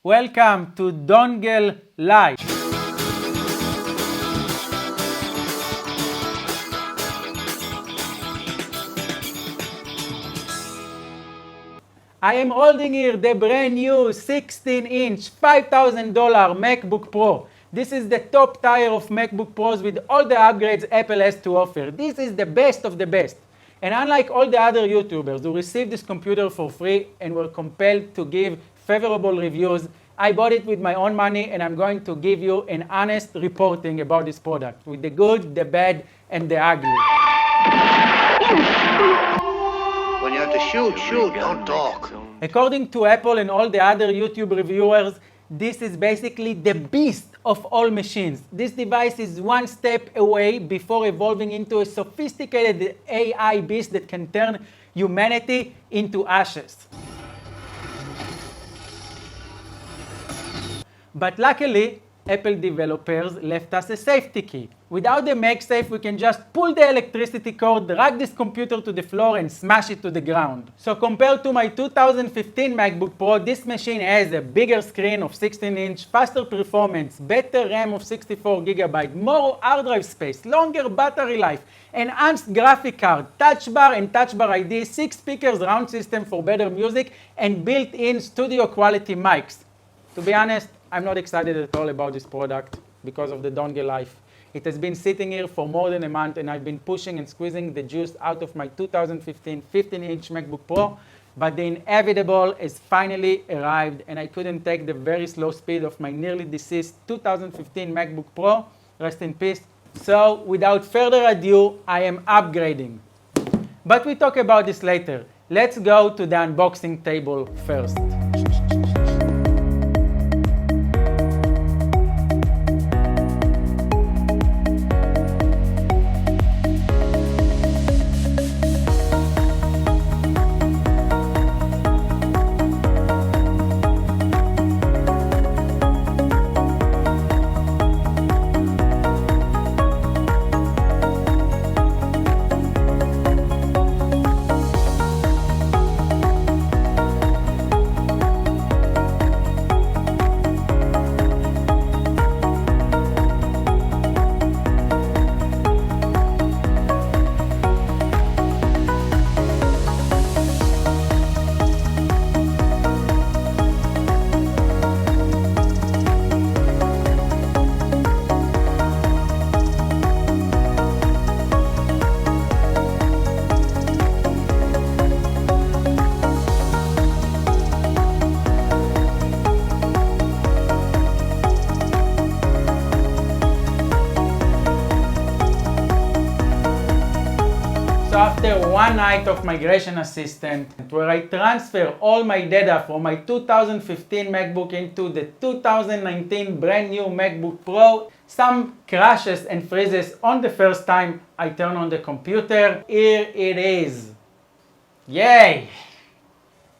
Welcome to Dongle Live. I am holding here the brand new 16-inch $5,000 MacBook Pro. This is the top tier of MacBook Pros with all the upgrades Apple has to offer. This is the best of the best. And unlike all the other YouTubers who received this computer for free and were compelled to give favorable reviews, I bought it with my own money and I'm going to give you an honest reporting about this product with the good, the bad, and the ugly. When you have to shoot, don't talk. According to Apple and all the other YouTube reviewers, this is basically the beast of all machines. This device is one step away before evolving into a sophisticated AI beast that can turn humanity into ashes. But luckily, Apple developers left us a safety key. Without the MagSafe, we can just pull the electricity cord, drag this computer to the floor, and smash it to the ground. So compared to my 2015 MacBook Pro, this machine has a bigger screen of 16-inch, faster performance, better RAM of 64GB, more hard drive space, longer battery life, enhanced graphic card, touch bar and touch bar ID, 6 speakers, round system for better music, and built-in studio quality mics. To be honest, I'm not excited at all about this product because of the Dongle life. It has been sitting here for more than a month and I've been pushing and squeezing the juice out of my 2015 15-inch MacBook Pro, but the inevitable has finally arrived and I couldn't take the very slow speed of my nearly deceased 2015 MacBook Pro. Rest in peace. So without further ado, I am upgrading. But we talk about this later. Let's go to the unboxing table first. So after one night of migration assistant, where I transfer all my data from my 2015 MacBook into the 2019 brand new MacBook Pro, some crashes and freezes on the first time I turn on the computer. Here it is. Yay!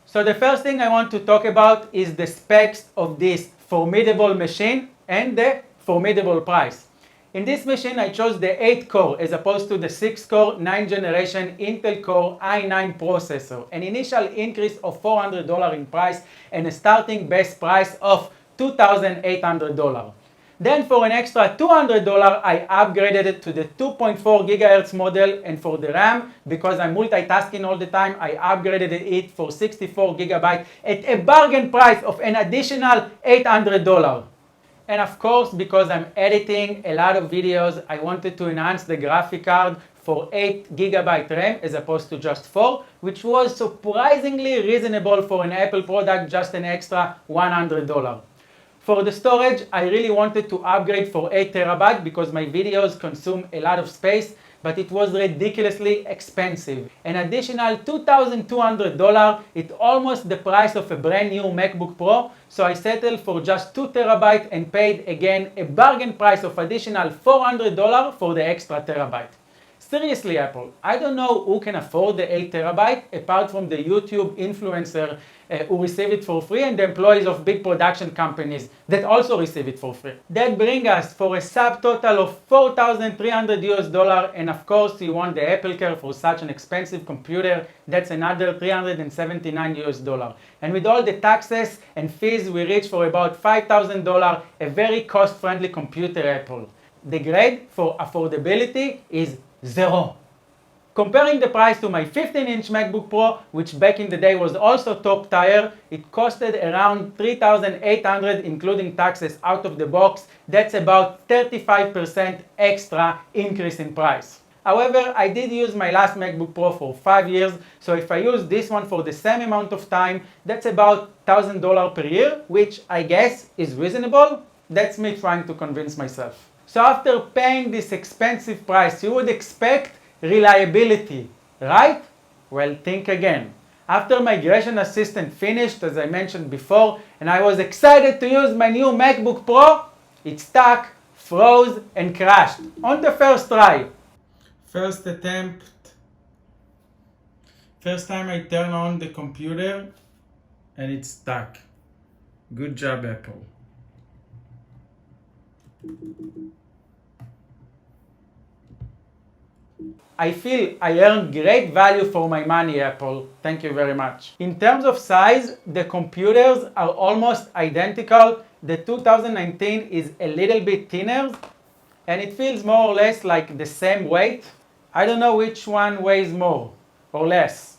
So the first thing I want to talk about is the specs of this formidable machine and the formidable price. In this machine, I chose the 8-core as opposed to the 6-core 9th generation Intel Core i9 processor, an initial increase of $400 in price and a starting base price of $2,800. Then for an extra $200, I upgraded it to the 2.4 GHz model, and for the RAM, because I'm multitasking all the time, I upgraded it for 64 GB at a bargain price of an additional $800. And of course, because I'm editing a lot of videos, I wanted to enhance the graphic card for 8 GB RAM as opposed to just 4, which was surprisingly reasonable for an Apple product, just an extra $100. For the storage, I really wanted to upgrade for 8 TB because my videos consume a lot of space, but it was ridiculously expensive. An additional $2,200, it's almost the price of a brand new MacBook Pro, so I settled for just 2 TB and paid again a bargain price of additional $400 for the extra terabyte. Seriously, Apple, I don't know who can afford the 8 terabyte apart from the YouTube influencer who receive it for free and the employees of big production companies that also receive it for free. That brings us for a subtotal of $4,300 and of course you want the Apple Care for such an expensive computer, that's another $379. And with all the taxes and fees we reach for about $5,000, a very cost-friendly computer, Apple. The grade for affordability is 0. Comparing the price to my 15-inch MacBook Pro, which back in the day was also top tier, it costed around $3,800 including taxes out of the box. That's about 35% extra increase in price. However, I did use my last MacBook Pro for 5 years, so if I use this one for the same amount of time, that's about $1,000 per year, which I guess is reasonable. That's me trying to convince myself. So after paying this expensive price, you would expect reliability, right? Well, think again. After Migration Assistant finished, as I mentioned before, and I was excited to use my new MacBook Pro, it stuck, froze, and crashed on the first try. First attempt. First time I turn on the computer, and it's stuck. Good job, Apple. I feel I earned great value for my money, Apple. Thank you very much. In terms of size, the computers are almost identical. The 2019 is a little bit thinner, and it feels more or less like the same weight. I don't know which one weighs more or less.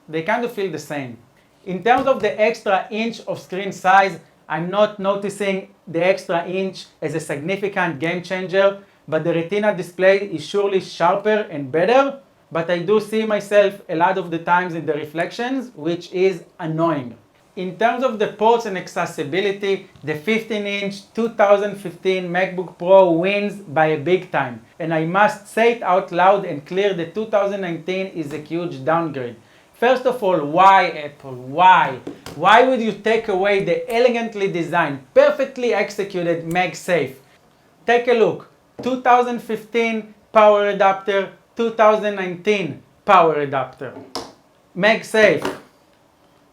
They kind of feel the same. In terms of the extra inch of screen size, I'm not noticing the extra inch as a significant game changer, but the Retina display is surely sharper and better, but I do see myself a lot of the times in the reflections, which is annoying. In terms of the ports and accessibility, the 15-inch 2015 MacBook Pro wins by a big time. And I must say it out loud and clear, the 2019 is a huge downgrade. First of all, why Apple? Why? Why would you take away the elegantly designed, perfectly executed MagSafe? Take a look. 2015 power adapter, 2019 power adapter. MagSafe.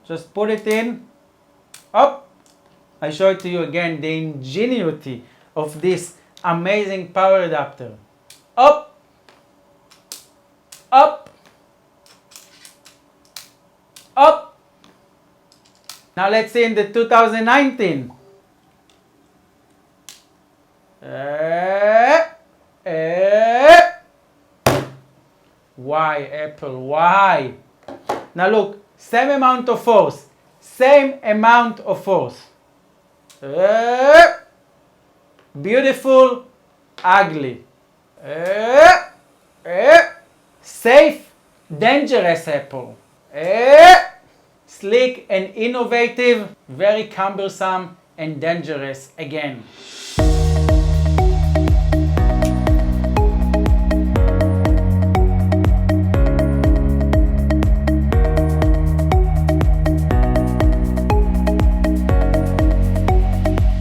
Just put it in. Up. I show it to you again, the ingenuity of this amazing power adapter. Up. Up. Up. Now let's see in the 2019. Why, Apple? Why? Now look, same amount of force. Same amount of force. Beautiful, ugly. Safe, dangerous, Apple. Sleek and innovative, very cumbersome and dangerous again.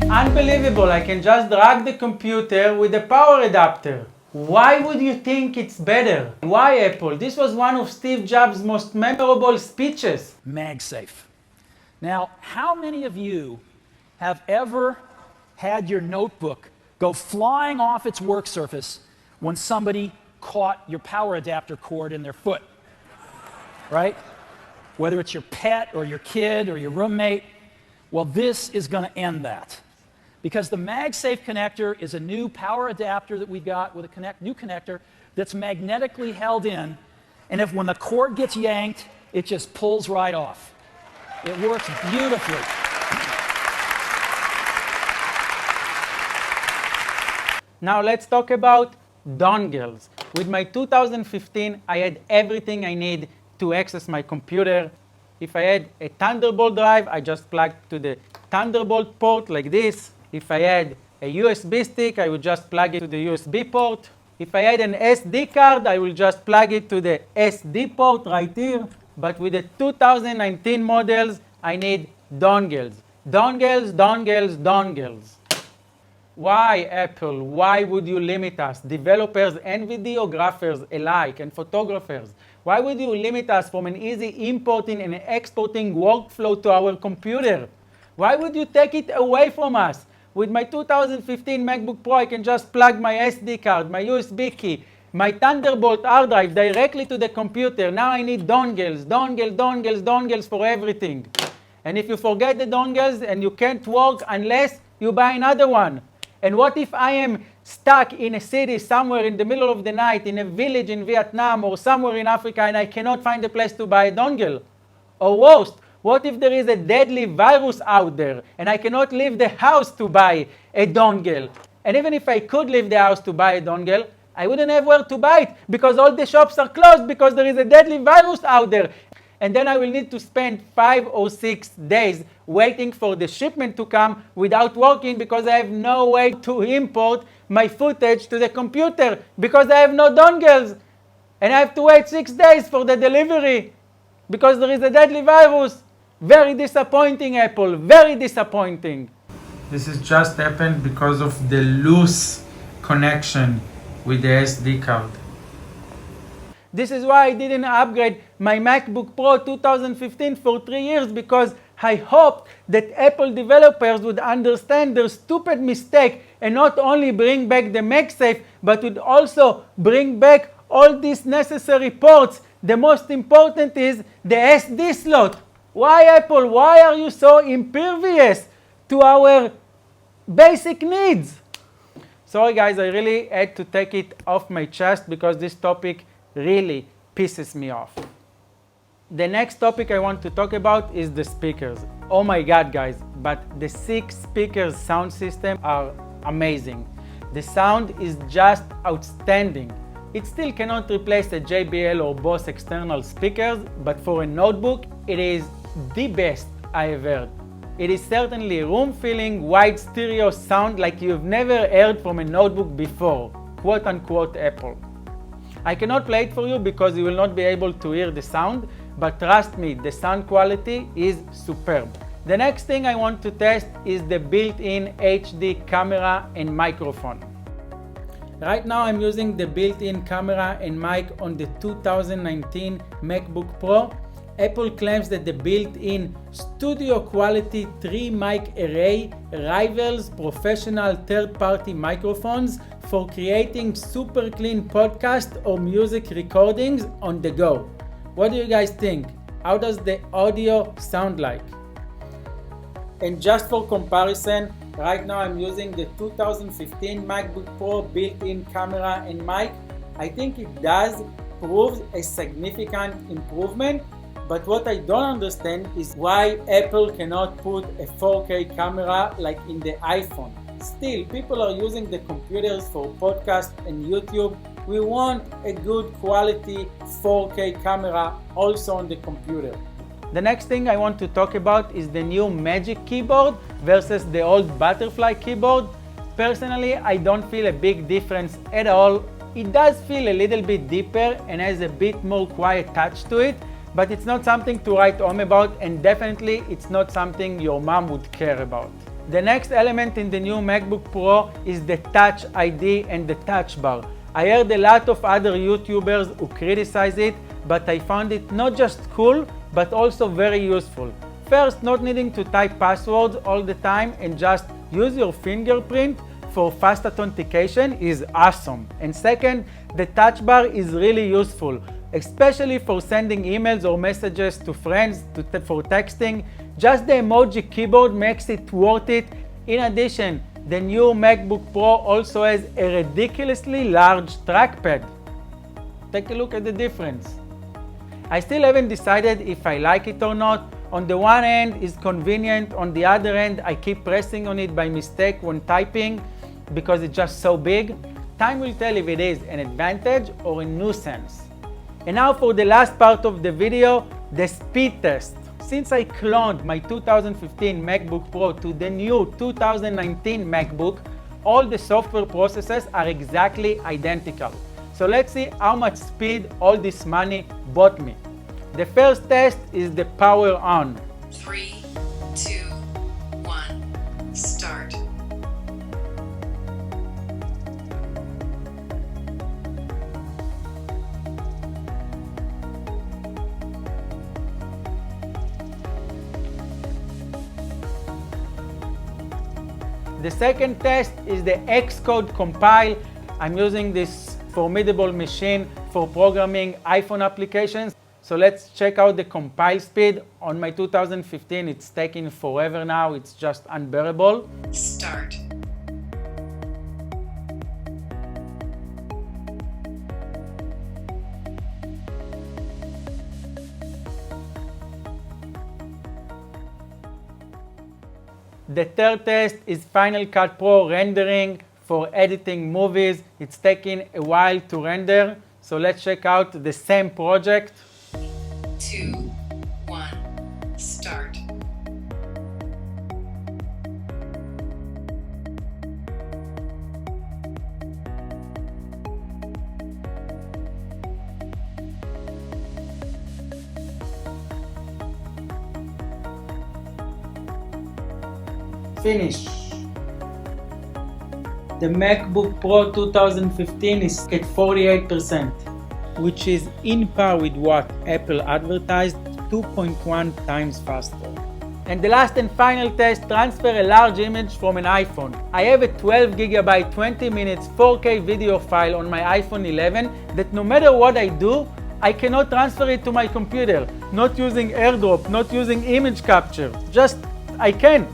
Unbelievable, I can just drag the computer with a power adapter. Why would you think it's better? Why, Apple? This was one of Steve Jobs' most memorable speeches. MagSafe. Now, how many of you have ever had your notebook go flying off its work surface when somebody caught your power adapter cord in their foot? Right? Whether it's your pet or your kid or your roommate. Well, this is going to end that. Because the MagSafe connector is a new power adapter that we got with a new connector that's magnetically held in, and when the cord gets yanked, it just pulls right off. It works beautifully. Now let's talk about dongles. With my 2015, I had everything I need to access my computer. If I had a Thunderbolt drive, I just plugged to the Thunderbolt port like this. If I had a USB stick, I would just plug it to the USB port. If I had an SD card, I will just plug it to the SD port right here. But with the 2019 models, I need dongles. Dongles, dongles, dongles. Why, Apple? Why would you limit us, developers and videographers alike, and photographers? Why would you limit us from an easy importing and exporting workflow to our computer? Why would you take it away from us? With my 2015 MacBook Pro, I can just plug my SD card, my USB key, my Thunderbolt hard drive directly to the computer. Now I need dongles for everything. And if you forget the dongles and you can't work unless you buy another one. And what if I am stuck in a city somewhere in the middle of the night, in a village in Vietnam or somewhere in Africa, and I cannot find a place to buy a dongle? Or worse, what if there is a deadly virus out there and I cannot leave the house to buy a dongle? And even if I could leave the house to buy a dongle, I wouldn't have where to buy it because all the shops are closed because there is a deadly virus out there. And then I will need to spend 5 or 6 days waiting for the shipment to come without working because I have no way to import my footage to the computer because I have no dongles. And I have to wait 6 days for the delivery because there is a deadly virus. Very disappointing, Apple, very disappointing. This has just happened because of the loose connection with the SD card. This is why I didn't upgrade my MacBook Pro 2015 for 3 years, because I hoped that Apple developers would understand their stupid mistake and not only bring back the MagSafe, but would also bring back all these necessary ports. The most important is the SD slot. Why, Apple? Why are you so impervious to our basic needs? Sorry guys, I really had to take it off my chest because this topic really pisses me off. The next topic I want to talk about is the speakers. Oh my God, guys, but the 6 speakers sound system are amazing. The sound is just outstanding. It still cannot replace a JBL or Bose external speakers, but for a notebook, it is the best I have heard. It is certainly room-filling, wide stereo sound like you've never heard from a notebook before, quote-unquote Apple. I cannot play it for you because you will not be able to hear the sound, but trust me, the sound quality is superb. The next thing I want to test is the built-in HD camera and microphone. Right now I'm using the built-in camera and mic on the 2019 MacBook Pro. Apple claims that the built-in studio quality 3 mic array rivals professional third-party microphones for creating super clean podcast or music recordings on the go. What do you guys think? How does the audio sound like? And just for comparison, right now I'm using the 2015 MacBook Pro built-in camera and mic. I think it does prove a significant improvement, but what I don't understand is why Apple cannot put a 4K camera like in the iPhone. Still, people are using the computers for podcast and YouTube. We want a good quality 4K camera also on the computer. The next thing I want to talk about is the new Magic Keyboard versus the old Butterfly keyboard. Personally, I don't feel a big difference at all. It does feel a little bit deeper and has a bit more quiet touch to it, but it's not something to write home about, and definitely it's not something your mom would care about. The next element in the new MacBook Pro is the Touch ID and the Touch Bar. I heard a lot of other YouTubers who criticize it, but I found it not just cool, but also very useful. First, not needing to type passwords all the time and just use your fingerprint for fast authentication is awesome. And second, the Touch Bar is really useful, especially for sending emails or messages to friends, for texting. Just the emoji keyboard makes it worth it. In addition, the new MacBook Pro also has a ridiculously large trackpad. Take a look at the difference. I still haven't decided if I like it or not. On the one hand, it's convenient. On the other hand, I keep pressing on it by mistake when typing because it's just so big. Time will tell if it is an advantage or a nuisance. And now for the last part of the video, the speed test. Since I cloned my 2015 MacBook Pro to the new 2019 MacBook, all the software processes are exactly identical. So let's see how much speed all this money bought me. The first test is the power on. 3, 2, 1, start. The second test is the Xcode compile. I'm using this formidable machine for programming iPhone applications. So let's check out the compile speed. On my 2015, it's taking forever now. It's just unbearable. Start. The third test is Final Cut Pro rendering for editing movies. It's taking a while to render. So let's check out the same project. 2, 1, start. Finish. The MacBook Pro 2015 is at 48%, which is in par with what Apple advertised, 2.1 times faster. And the last and final test, transfer a large image from an iPhone. I have a 12 GB 20 minutes 4K video file on my iPhone 11 that no matter what I do, I cannot transfer it to my computer. Not using AirDrop, not using image capture, just I can't.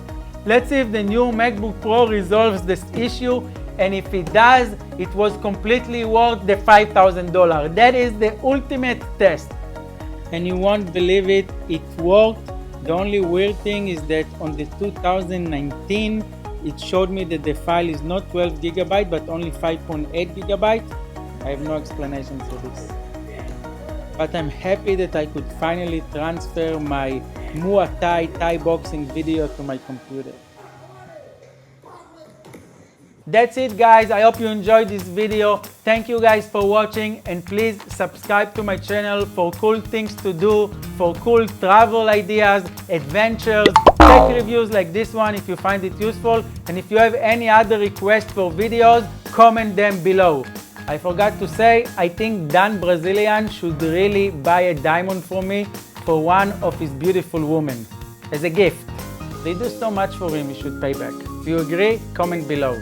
Let's see if the new MacBook Pro resolves this issue, and if it does, it was completely worth the $5,000. That is the ultimate test. And you won't believe it, it worked. The only weird thing is that on the 2019, it showed me that the file is not 12 GB but only 5.8 GB. I have no explanation for this. But I'm happy that I could finally transfer my Muay Thai boxing video to my computer. That's it, guys. I hope you enjoyed this video. Thank you guys for watching, and please subscribe to my channel for cool things to do, for cool travel ideas, adventures, tech reviews like this one if you find it useful. And if you have any other requests for videos, comment them below. I forgot to say, I think Dan Brazilian should really buy a diamond from me for one of his beautiful women as a gift. They do so much for him, he should pay back. If you agree, comment below.